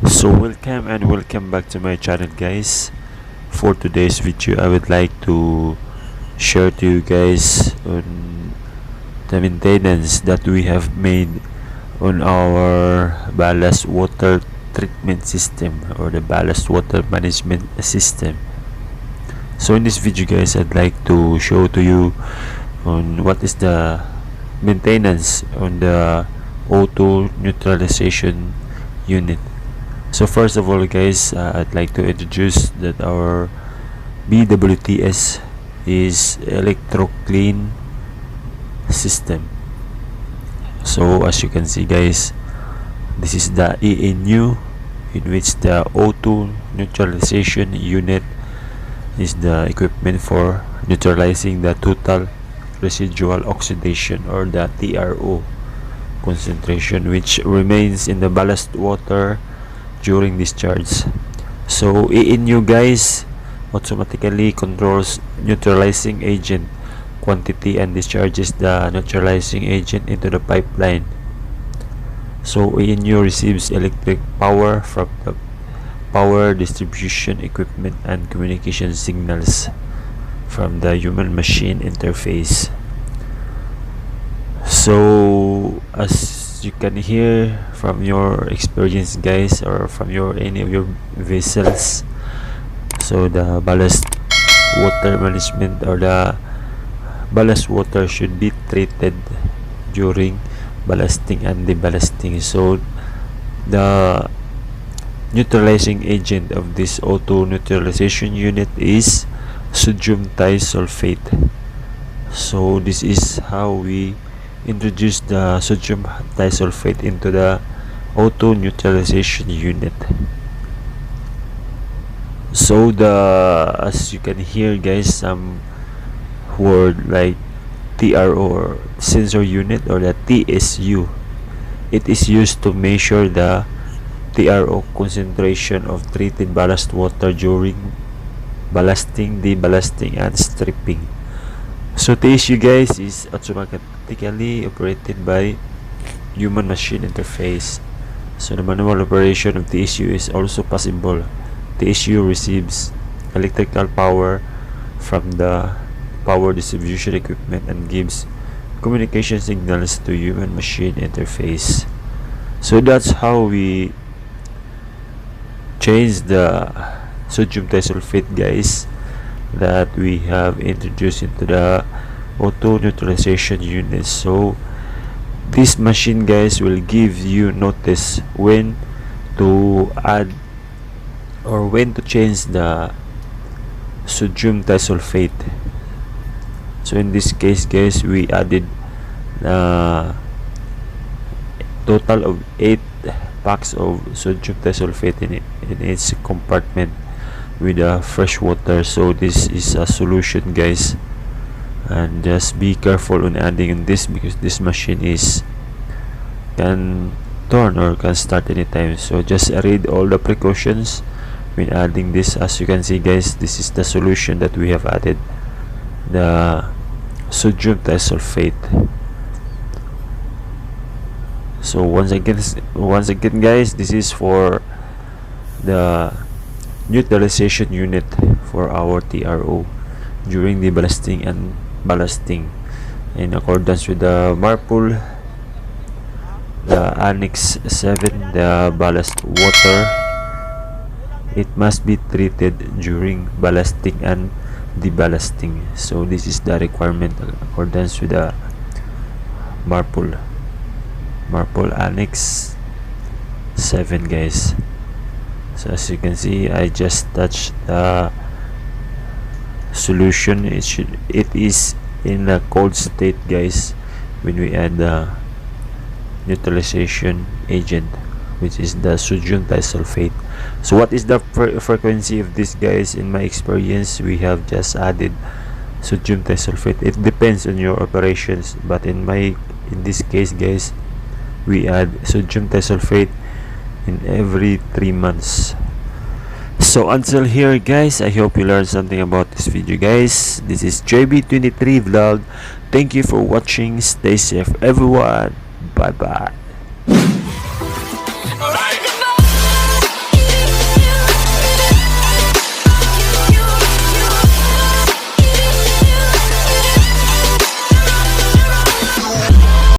So welcome back to my channel, guys. For today's video I would like to share to you guys on the maintenance that we have made on our ballast water treatment system, or the ballast water management system. So in this video, guys, I'd like to show to you on what is the maintenance on the O2 neutralization unit. So first of all, guys, I'd like to introduce that our BWTS is electro clean system. So as you can see, guys, this is the ENU, in which the O2 neutralization unit is the equipment for neutralizing the total residual oxidation, or the TRO concentration, which remains in the ballast water during discharge. So ENU, guys, automatically controls neutralizing agent quantity and discharges the neutralizing agent into the pipeline. So ENU receives electric power from the power distribution equipment and communication signals from the human machine interface. So as you can hear from your experience, guys, or from any of your vessels, so the ballast water management, or the ballast water, should be treated during ballasting and deballasting. So the neutralizing agent of this O2 neutralization unit is sodium thiosulfate. So this is how we introduce the sodium thiosulfate into the O2 neutralization unit. So as you can hear, guys, some word like TRO, or sensor unit, or the TSU, it is used to measure the TRO concentration of treated ballast water during ballasting, deballasting, and stripping. So TSU, guys, is automatically operated by human machine interface. So the manual operation of TSU is also possible. TSU receives electrical power from the power distribution equipment and gives communication signals to human machine interface. So that's how we change the sodium thiosulfate, guys, that we have introduced into the O2 neutralization unit. So this machine, guys, will give you notice when to add or when to change the sodium thiosulfate. So in this case, guys, we added total of 8 packs of sodium thiosulfate in its compartment with fresh water. So this is a solution, guys, and just be careful on adding in this, because this machine can turn or can start anytime. So just read all the precautions when adding this. As you can see, guys, this is the solution that we have added, the sodium thiosulfate. So once again, guys, this is for the neutralization unit for our TRO during the ballasting and ballasting, in accordance with the MARPOL, the Annex 7, the ballast water, it must be treated during ballasting and deballasting. So this is the requirement in accordance with the MARPOL Annex 7, guys. So as you can see, I just touched the solution. It is in a cold state, guys, when we add the neutralization agent, which is the sodium thiosulfate. So what is the frequency of this, guys? In my experience, we have just added sodium thiosulfate. It depends on your operations, but in this case, guys, we add sodium thiosulfate in every 3 months. So until here, guys, I hope you learned something about this video, guys. This is JB23 vlog. Thank you for watching. Stay safe, everyone. Bye bye.